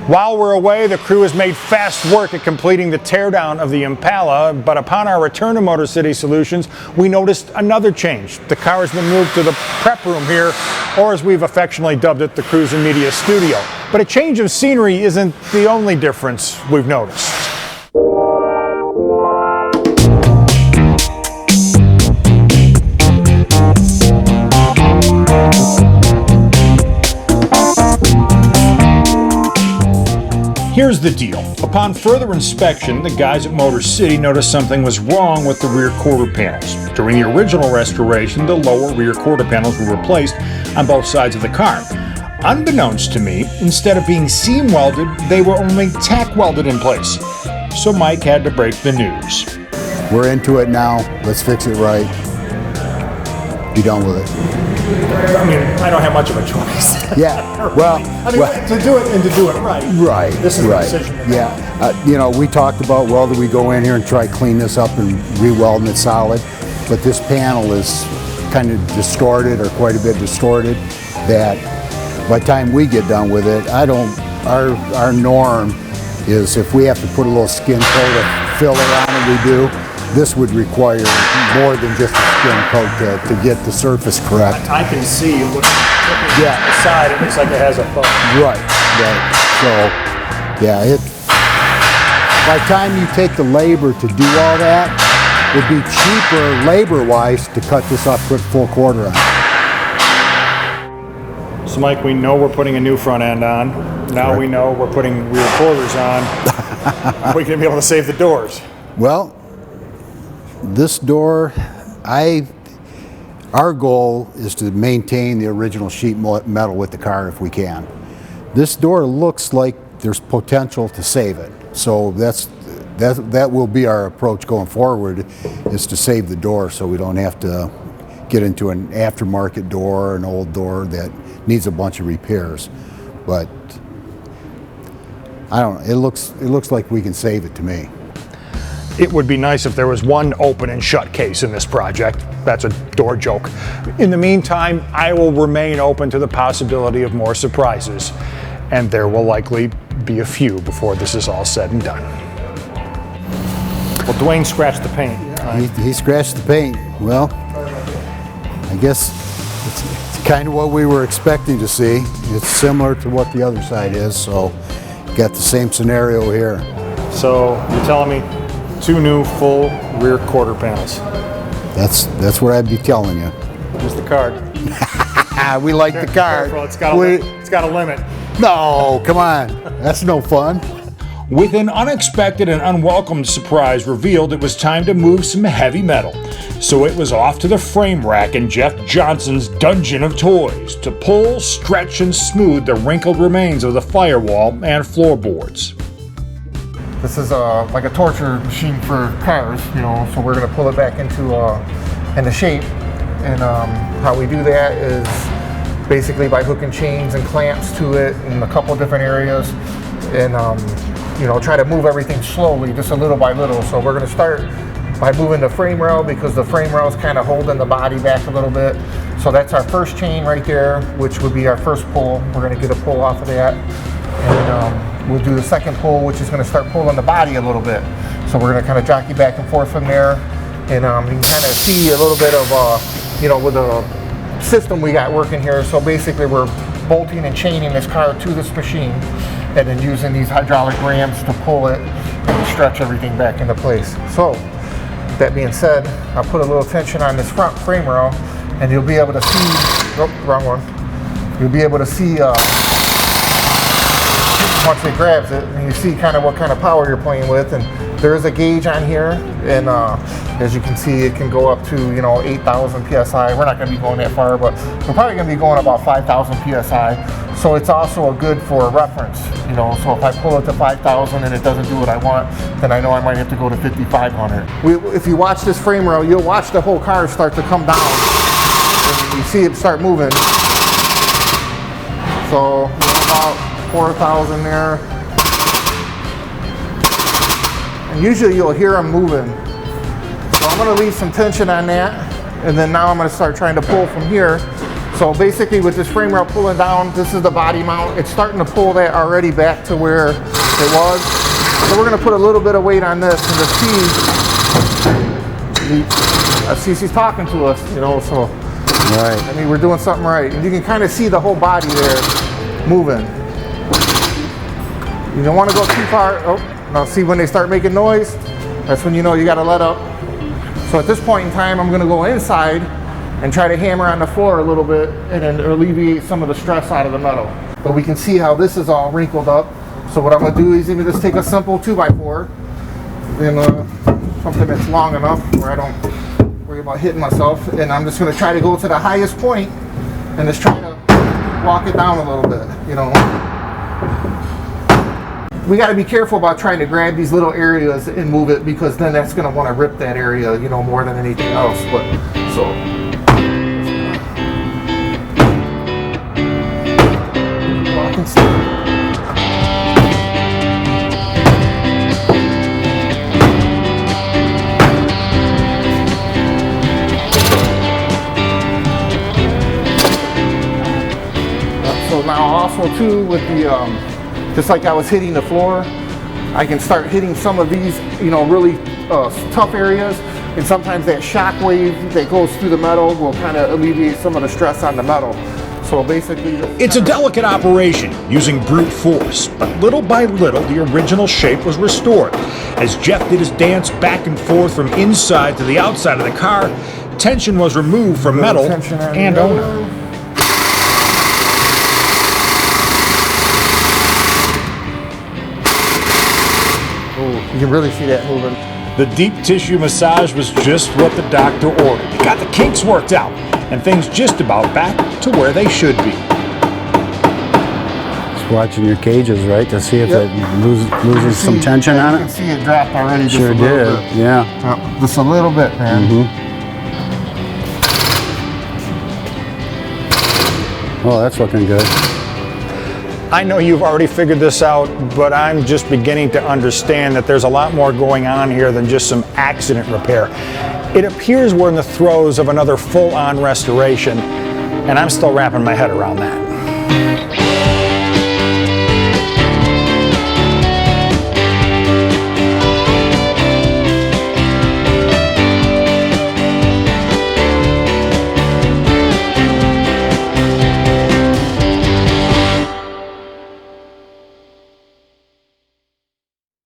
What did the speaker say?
While we're away, the crew has made fast work at completing the teardown of the Impala, but upon our return to Motor City Solutions, we noticed another change. The car has been moved to the prep room here, or as we've affectionately dubbed it, the Cruis'n Media Studio. But a change of scenery isn't the only difference we've noticed. Here's the deal. Upon further inspection, the guys at Motor City noticed something was wrong with the rear quarter panels. During the original restoration, the lower rear quarter panels were replaced on both sides of the car. Unbeknownst to me, instead of being seam welded, they were only tack welded in place. So Mike had to break the news. We're into it now. Let's fix it right. Be done with it. I mean, I don't have much of a choice. Yeah, well, to do it and to do it right. Right. This is right. the decision. Yeah, you know, we talked about, well, do we go in here and try clean this up and re-welding it solid? But this panel is kind of distorted, or quite a bit distorted, that by the time we get done with it, our norm is if we have to put a little skin coat of filler on it, we do. This would require more than just a skin coat to get the surface correct. I can see looking at the side, it looks like it has a bump. Right. So, yeah, by the time you take the labor to do all that, it'd be cheaper labor-wise to cut this off, put full quarter on. So, Mike, we know we're putting a new front end on. Now Correct. We know we're putting rear quarters on. Are we going to be able to save the doors? Well, this door, our goal is to maintain the original sheet metal with the car if we can. This door looks like there's potential to save it. So that will be our approach going forward, is to save the door so we don't have to get into an aftermarket door, an old door that needs a bunch of repairs. But I don't know, it looks like we can save it to me. It would be nice if there was one open and shut case in this project. That's a door joke. In the meantime, I will remain open to the possibility of more surprises, and there will likely be a few before this is all said and done. Well, Dwayne scratched the paint. He scratched the paint. Well, I guess it's kind of what we were expecting to see. It's similar to what the other side is, so got the same scenario here. So you're telling me 2 new full rear quarter panels. That's what I'd be telling you. Here's the card. We like the card. Careful, it's got a limit. No, come on. That's no fun. With an unexpected and unwelcome surprise revealed, it was time to move some heavy metal. So it was off to the frame rack in Jeff Johnson's dungeon of toys to pull, stretch, and smooth the wrinkled remains of the firewall and floorboards. This is like a torture machine for cars, you know, so we're going to pull it back into shape. And how we do that is basically by hooking chains and clamps to it in a couple of different areas, and you know, try to move everything slowly, just a little by little. So we're going to start by moving the frame rail, because the frame rail is kind of holding the body back a little bit. So that's our first chain right there, which would be our first pull. We're going to get a pull off of that, and we'll do the second pull, which is going to start pulling the body a little bit. So we're going to kind of jockey back and forth from there, and you can kind of see a little bit of, you know, with the system we got working here. So basically we're bolting and chaining this car to this machine, and then using these hydraulic rams to pull it and stretch everything back into place. So that being said, I'll put a little tension on this front frame rail, and you'll be able to see, oh, wrong one. You'll be able to see once it grabs it, and you see kind of what kind of power you're playing with. And there is a gauge on here, and as you can see, it can go up to, you know, 8,000 psi. We're not going to be going that far, but we're probably going to be going about 5,000 psi. So it's also good for reference, you know. So if I pull it to 5,000 and it doesn't do what I want, then I know I might have to go to 5,500. If you watch this frame rail, you'll watch the whole car start to come down, and you see it start moving. So about 4,000 there. And usually you'll hear them moving. So I'm going to leave some tension on that, and then now I'm going to start trying to pull from here. So basically with this frame rail pulling down, this is the body mount. It's starting to pull that already back to where it was. So we're gonna put a little bit of weight on this and to see she's talking to us, you know, so. Right. I mean, we're doing something right. And you can kind of see the whole body there moving. You don't want to go too far. Oh, now see when they start making noise, that's when you know you got to let up. So at this point in time, I'm going to go inside and try to hammer on the floor a little bit and then alleviate some of the stress out of the metal. But we can see how this is all wrinkled up. So what I'm going to do is even just take a simple 2x4 and something that's long enough where I don't worry about hitting myself. And I'm just going to try to go to the highest point and just try to walk it down a little bit, you know. We got to be careful about trying to grab these little areas and move it, because then that's going to want to rip that area, you know, more than anything else. But so. So now also too with the just like I was hitting the floor, I can start hitting some of these, you know, really tough areas, and sometimes that shock wave that goes through the metal will kind of alleviate some of the stress on the metal. So basically, It's a delicate operation using brute force, but little by little the original shape was restored. As Jeff did his dance back and forth from inside to the outside of the car, tension was removed from metal and owner. You can really see that moving. The deep tissue massage was just what the doctor ordered. It got the kinks worked out, and things just about back to where they should be. Just watching your cages, right, to see if it loses some tension on You can it. see it dropped already. Just Sure a little did, bit. yeah. Just a little bit, man. Oh, that's looking good. I know you've already figured this out, but I'm just beginning to understand that there's a lot more going on here than just some accident repair. It appears we're in the throes of another full-on restoration, and I'm still wrapping my head around that.